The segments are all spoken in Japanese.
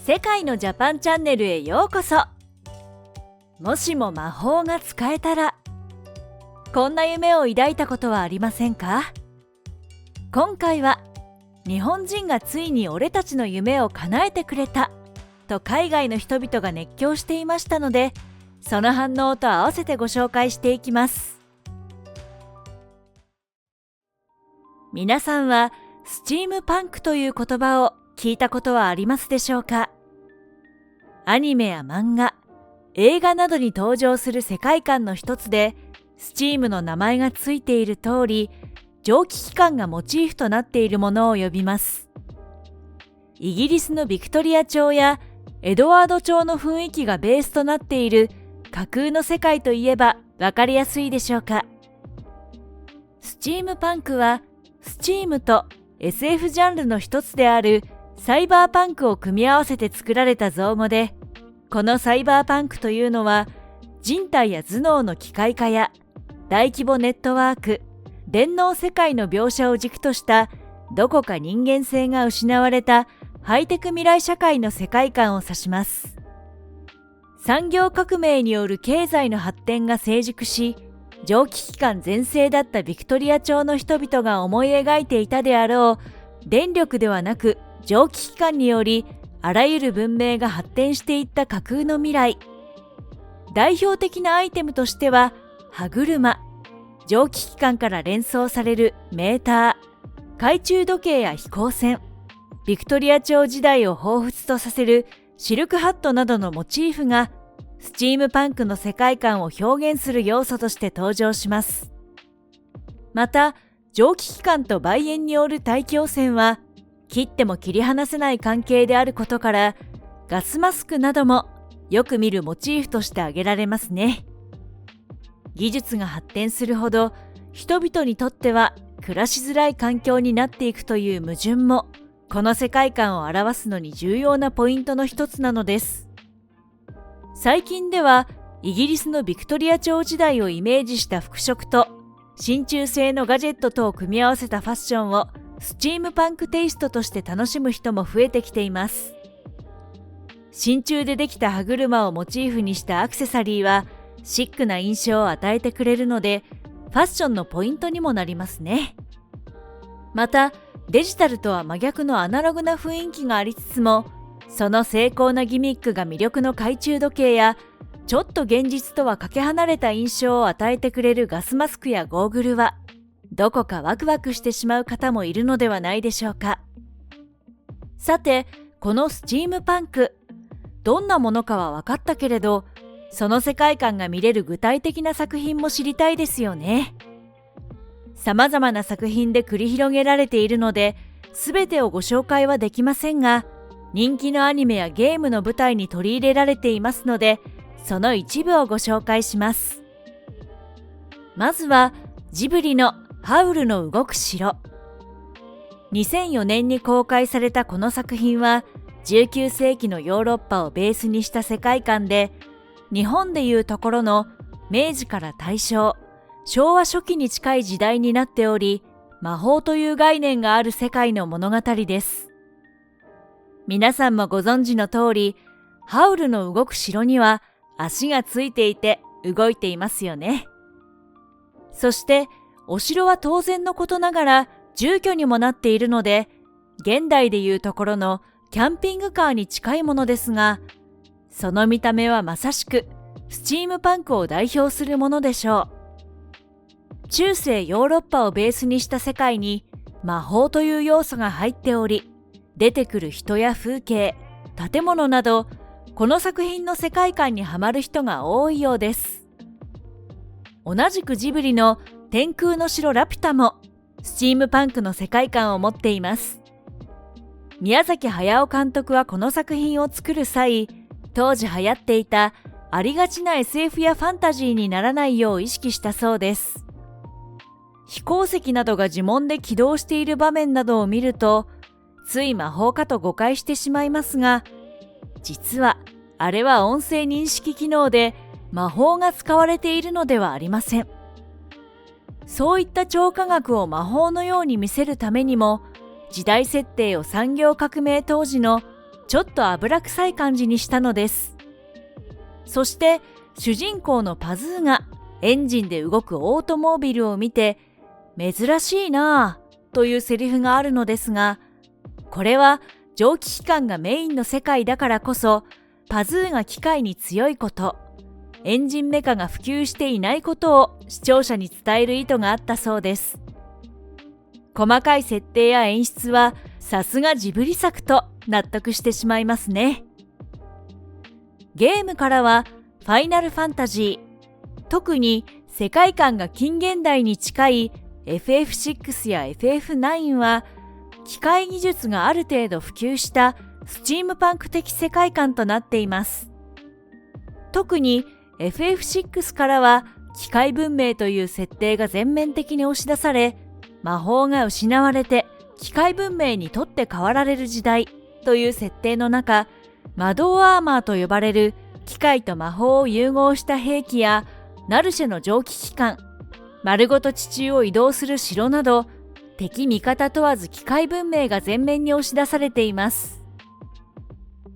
世界のジャパンチャンネルへようこそ。もしも魔法が使えたら、こんな夢を抱いたことはありませんか？今回は日本人がついに俺たちの夢を叶えてくれたと海外の人々が熱狂していましたので、その反応と合わせてご紹介していきます。皆さんはスチームパンクという言葉を聞いたことはありますでしょうか？アニメや漫画、映画などに登場する世界観の一つで、スチームの名前がついている通り、蒸気機関がモチーフとなっているものを呼びます。イギリスのビクトリア朝やエドワード朝の雰囲気がベースとなっている架空の世界といえばわかりやすいでしょうか。スチームパンクはスチームと SF ジャンルの一つであるサイバーパンクを組み合わせて作られた造語で、このサイバーパンクというのは人体や頭脳の機械化や大規模ネットワーク、電脳世界の描写を軸としたどこか人間性が失われたハイテク未来社会の世界観を指します。産業革命による経済の発展が成熟し、蒸気機関全盛だったビクトリア朝の人々が思い描いていたであろう電力ではなく蒸気機関によりあらゆる文明が発展していった架空の未来。代表的なアイテムとしては歯車、蒸気機関から連想されるメーター、懐中時計や飛行船、ビクトリア朝時代を彷彿とさせるシルクハットなどのモチーフがスチームパンクの世界観を表現する要素として登場します。また、蒸気機関と梅煙による大気汚染は切っても切り離せない関係であることから、ガスマスクなどもよく見るモチーフとして挙げられますね。技術が発展するほど人々にとっては暮らしづらい環境になっていくという矛盾も、この世界観を表すのに重要なポイントの一つなのです。最近ではイギリスのビクトリア朝時代をイメージした服飾と真鍮製のガジェットとを組み合わせたファッションをスチームパンクテイストとして楽しむ人も増えてきています。真鍮でできた歯車をモチーフにしたアクセサリーはシックな印象を与えてくれるので、ファッションのポイントにもなりますね。また、デジタルとは真逆のアナログな雰囲気がありつつも、その精巧なギミックが魅力の懐中時計や、ちょっと現実とはかけ離れた印象を与えてくれるガスマスクやゴーグルは、どこかワクワクしてしまう方もいるのではないでしょうか。さて、このスチームパンク、どんなものかは分かったけれど、その世界観が見れる具体的な作品も知りたいですよね。様々な作品で繰り広げられているので、すべてをご紹介はできませんが、人気のアニメやゲームの舞台に取り入れられていますので、その一部をご紹介します。まずは、ジブリのハウルの動く城。2004年に公開されたこの作品は、19世紀のヨーロッパをベースにした世界観で、日本でいうところの明治から大正、昭和初期に近い時代になっており、魔法という概念がある世界の物語です。皆さんもご存知の通り、ハウルの動く城には足がついていて動いていますよね。そして、お城は当然のことながら住居にもなっているので、現代でいうところのキャンピングカーに近いものですが、その見た目はまさしくスチームパンクを代表するものでしょう。中世ヨーロッパをベースにした世界に魔法という要素が入っており、出てくる人や風景、建物など、この作品の世界観にはまる人が多いようです。同じくジブリの天空の城ラピュタもスチームパンクの世界観を持っています。宮崎駿監督はこの作品を作る際、当時流行っていたありがちな SF やファンタジーにならないよう意識したそうです。飛行石などが呪文で起動している場面などを見ると、つい魔法かと誤解してしまいますが、実はあれは音声認識機能で魔法が使われているのではありません。そういった超科学を魔法のように見せるためにも、時代設定を産業革命当時のちょっと油臭い感じにしたのです。そして主人公のパズーがエンジンで動くオートモービルを見て、珍しいなぁというセリフがあるのですが、これは蒸気機関がメインの世界だからこそ、パズーが機械に強いこと、エンジンメカが普及していないことを視聴者に伝える意図があったそうです。細かい設定や演出はさすがジブリ作と納得してしまいますね。ゲームからはファイナルファンタジー、特に世界観が近現代に近い FF6 や FF9 は機械技術がある程度普及したスチームパンク的世界観となっています。特に FF6 からは機械文明という設定が全面的に押し出され、魔法が失われて機械文明にとって変わられる時代という設定の中、魔導アーマーと呼ばれる機械と魔法を融合した兵器やナルシェの蒸気機関、丸ごと地中を移動する城など、敵味方問わず機械文明が前面に押し出されています。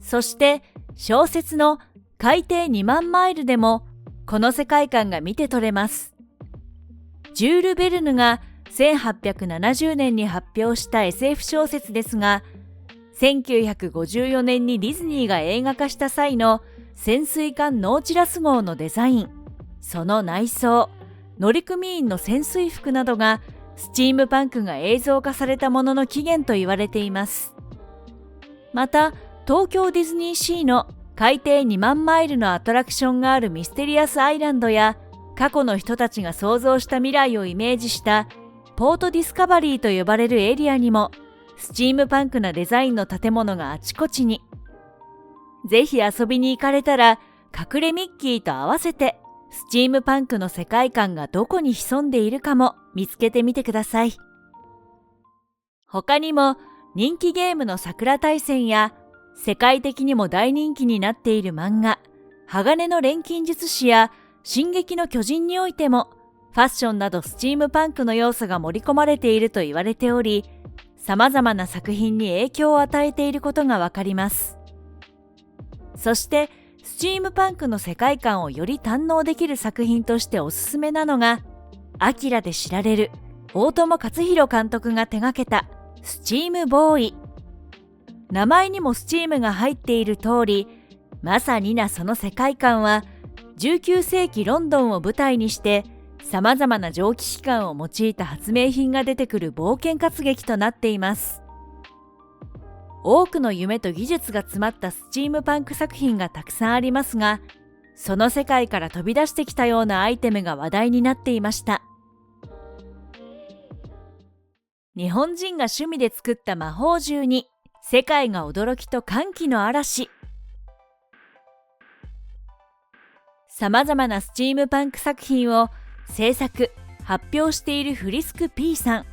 そして小説の海底2万マイルでもこの世界観が見て取れます。ジュール・ベルヌが1870年に発表した SF 小説ですが、1954年にディズニーが映画化した際の潜水艦ノーチラス号のデザイン、その内装、乗組員の潜水服などがスチームパンクが映像化されたものの起源と言われています。また、東京ディズニーシーの海底2万マイルのアトラクションがあるミステリアスアイランドや、過去の人たちが想像した未来をイメージしたポートディスカバリーと呼ばれるエリアにもスチームパンクなデザインの建物があちこちに。ぜひ遊びに行かれたら、隠れミッキーと合わせてスチームパンクの世界観がどこに潜んでいるかも見つけてみてください。他にも人気ゲームの桜大戦や世界的にも大人気になっている漫画鋼の錬金術師や進撃の巨人においてもファッションなどスチームパンクの要素が盛り込まれていると言われており、様々な作品に影響を与えていることがわかります。そしてスチームパンクの世界観をより堪能できる作品としておすすめなのが、アキラで知られる大友克洋監督が手掛けたスチームボーイ。名前にもスチームが入っている通り、まさにその世界観は19世紀ロンドンを舞台にして様々な蒸気機関を用いた発明品が出てくる冒険活劇となっています。多くの夢と技術が詰まったスチームパンク作品がたくさんありますが、その世界から飛び出してきたようなアイテムが話題になっていました。日本人が趣味で作った魔法銃に世界が驚きと歓喜の嵐。様々なスチームパンク作品を制作・発表しているフリスク P さん。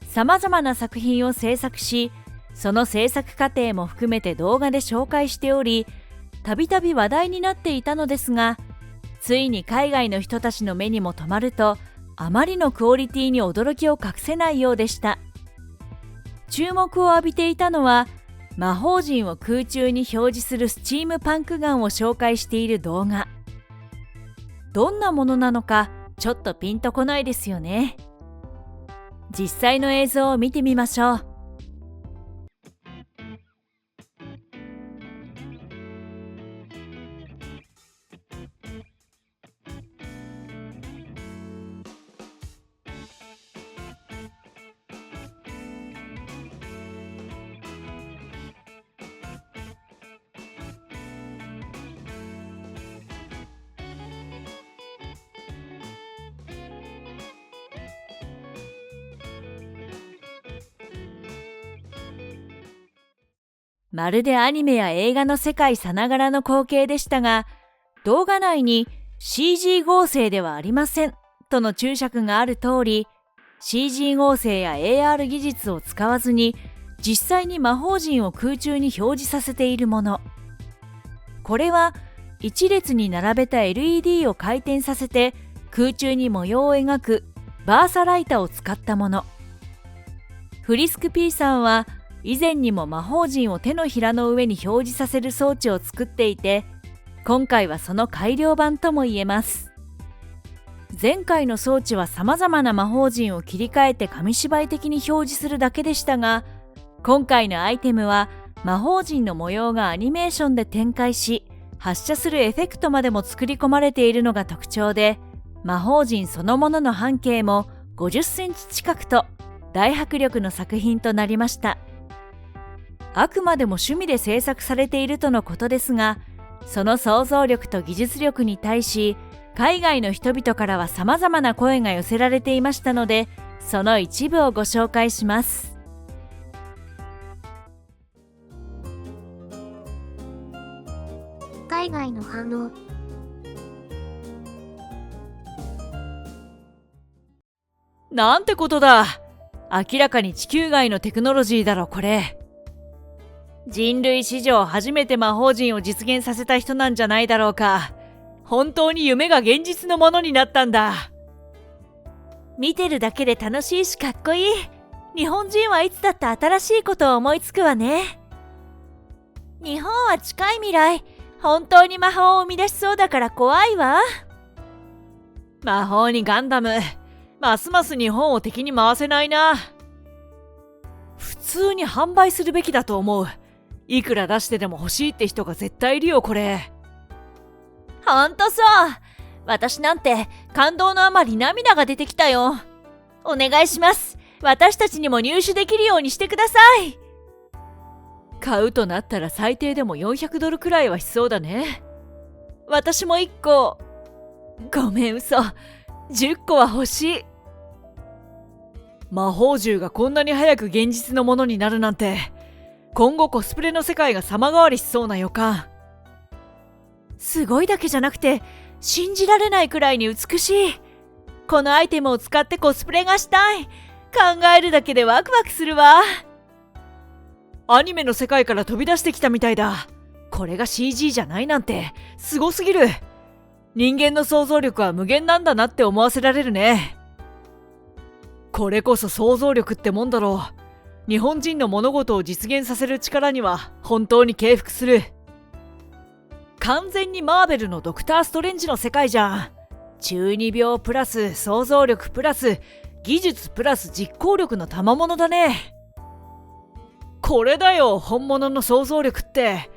様々な作品を制作し、その制作過程も含めて動画で紹介しており、たびたび話題になっていたのですが、ついに海外の人たちの目にも留まると、あまりのクオリティに驚きを隠せないようでした。注目を浴びていたのは、魔法陣を空中に表示するスチームパンクガンを紹介している動画。どんなものなのかちょっとピンとこないですよね。実際の映像を見てみましょう。まるでアニメや映画の世界さながらの光景でしたが、動画内に CG 合成ではありませんとの注釈がある通り、CG 合成や AR 技術を使わずに実際に魔法陣を空中に表示させているもの。これは一列に並べた LED を回転させて空中に模様を描くバーサライタを使ったもの。フリスク P さんは以前にも魔法陣を手のひらの上に表示させる装置を作っていて、今回はその改良版とも言えます。前回の装置は様々な魔法陣を切り替えて紙芝居的に表示するだけでしたが、今回のアイテムは魔法陣の模様がアニメーションで展開し、発射するエフェクトまでも作り込まれているのが特徴で、魔法陣そのものの半径も50センチ近くと大迫力の作品となりました。あくまでも趣味で制作されているとのことですが、その想像力と技術力に対し、海外の人々からは様々な声が寄せられていましたので、その一部をご紹介します。海外の反応。なんてことだ。明らかに地球外のテクノロジーだろこれ。人類史上初めて魔法陣を実現させた人なんじゃないだろうか。本当に夢が現実のものになったんだ。見てるだけで楽しいしかっこいい。日本人はいつだって新しいことを思いつくわね。日本は近い未来、本当に魔法を生み出しそうだから怖いわ。魔法にガンダム、ますます日本を敵に回せないな。普通に販売するべきだと思う。いくら出してでも欲しいって人が絶対いるよこれ。ほんとそう。私なんて感動のあまり涙が出てきたよ。お願いします。私たちにも入手できるようにしてください。買うとなったら最低でも$400くらいはしそうだね。私も1個。ごめん嘘。10個は欲しい。魔法銃がこんなに早く現実のものになるなんて、今後コスプレの世界が様変わりしそうな予感。すごいだけじゃなくて信じられないくらいに美しい。このアイテムを使ってコスプレがしたい。考えるだけでワクワクするわ。アニメの世界から飛び出してきたみたいだ。これが CG じゃないなんてすごすぎる。人間の想像力は無限なんだなって思わせられるね。これこそ想像力ってもんだろう。日本人の物事を実現させる力には本当に敬服する。完全にマーベルのドクターストレンジの世界じゃん。中二病プラス想像力プラス技術プラス実行力の賜物だね。これだよ本物の想像力って。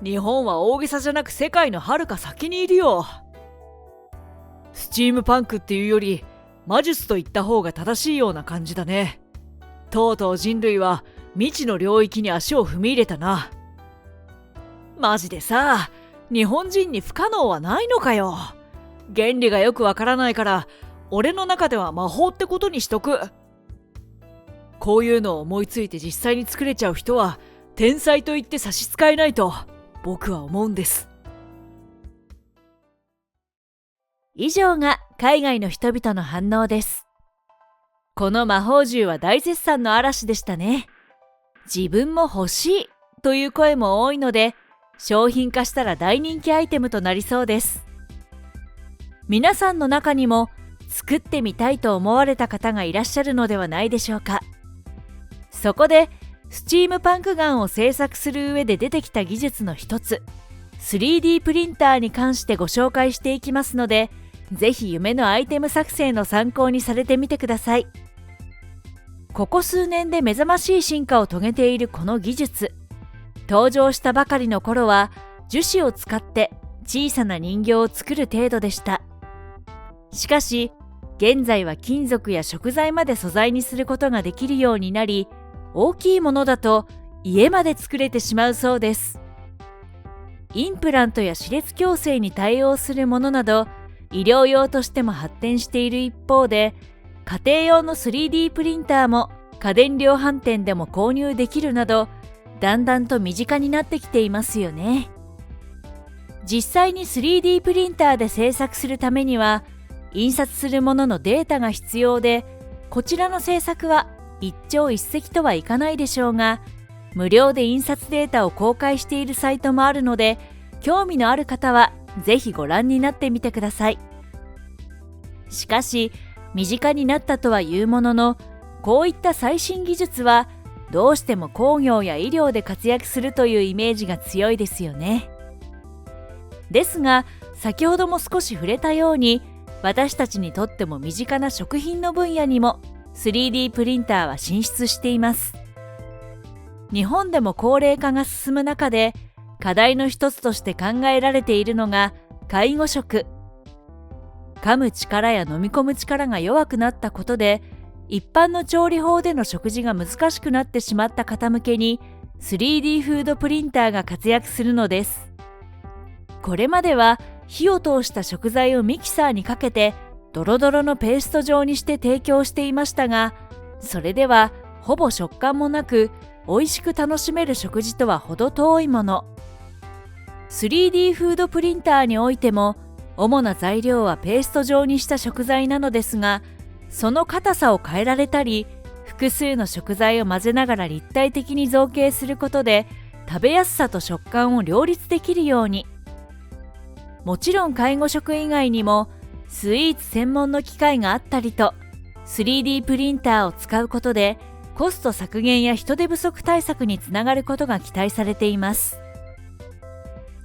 日本は大げさじゃなく世界のはるか先にいるよ。スチームパンクっていうより魔術と言った方が正しいような感じだね。とうとう人類は未知の領域に足を踏み入れたな。マジでさ、日本人に不可能はないのかよ。原理がよくわからないから俺の中では魔法ってことにしとく。こういうのを思いついて実際に作れちゃう人は天才と言って差し支えないと僕は思うんです。以上が海外の人々の反応です。この魔法銃は大絶賛の嵐でしたね。自分も欲しいという声も多いので、商品化したら大人気アイテムとなりそうです。皆さんの中にも作ってみたいと思われた方がいらっしゃるのではないでしょうか。そこでスチームパンクガンを製作する上で出てきた技術の一つ、3D プリンターに関してご紹介していきますので、ぜひ夢のアイテム作成の参考にされてみてください。ここ数年で目覚ましい進化を遂げているこの技術。登場したばかりの頃は樹脂を使って小さな人形を作る程度でした。しかし現在は金属や食材まで素材にすることができるようになり、大きいものだと家まで作れてしまうそうです。インプラントや歯列矯正に対応するものなど医療用としても発展している一方で、家庭用の 3D プリンターも家電量販店でも購入できるなど、だんだんと身近になってきていますよね。実際に 3D プリンターで製作するためには印刷するもののデータが必要で、こちらの製作は一朝一夕とはいかないでしょうが、無料で印刷データを公開しているサイトもあるので、興味のある方はぜひご覧になってみてください。しかし身近になったとはいうものの、こういった最新技術はどうしても工業や医療で活躍するというイメージが強いですよね。ですが、先ほども少し触れたように、私たちにとっても身近な食品の分野にも 3D プリンターは進出しています。日本でも高齢化が進む中で、課題の一つとして考えられているのが介護食。噛む力や飲み込む力が弱くなったことで、一般の調理法での食事が難しくなってしまった方向けに 3D フードプリンターが活躍するのです。これまでは火を通した食材をミキサーにかけてドロドロのペースト状にして提供していましたが、それではほぼ食感もなく美味しく楽しめる食事とは程遠いもの。3D フードプリンターにおいても主な材料はペースト状にした食材なのですが、その硬さを変えられたり、複数の食材を混ぜながら立体的に造形することで食べやすさと食感を両立できるように。もちろん介護食以外にもスイーツ専門の機械があったりと、 3D プリンターを使うことでコスト削減や人手不足対策につながることが期待されています。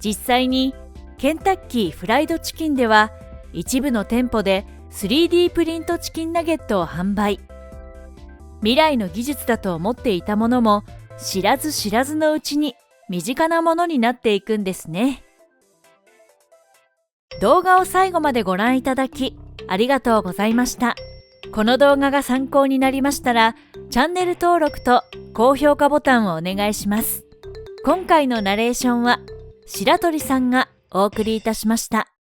実際にケンタッキーフライドチキンでは一部の店舗で 3D プリントチキンナゲットを販売。未来の技術だと思っていたものも知らず知らずのうちに身近なものになっていくんですね。動画を最後までご覧いただきありがとうございました。この動画が参考になりましたら、チャンネル登録と高評価ボタンをお願いします。今回のナレーションは白鳥さんがお送りいたしました。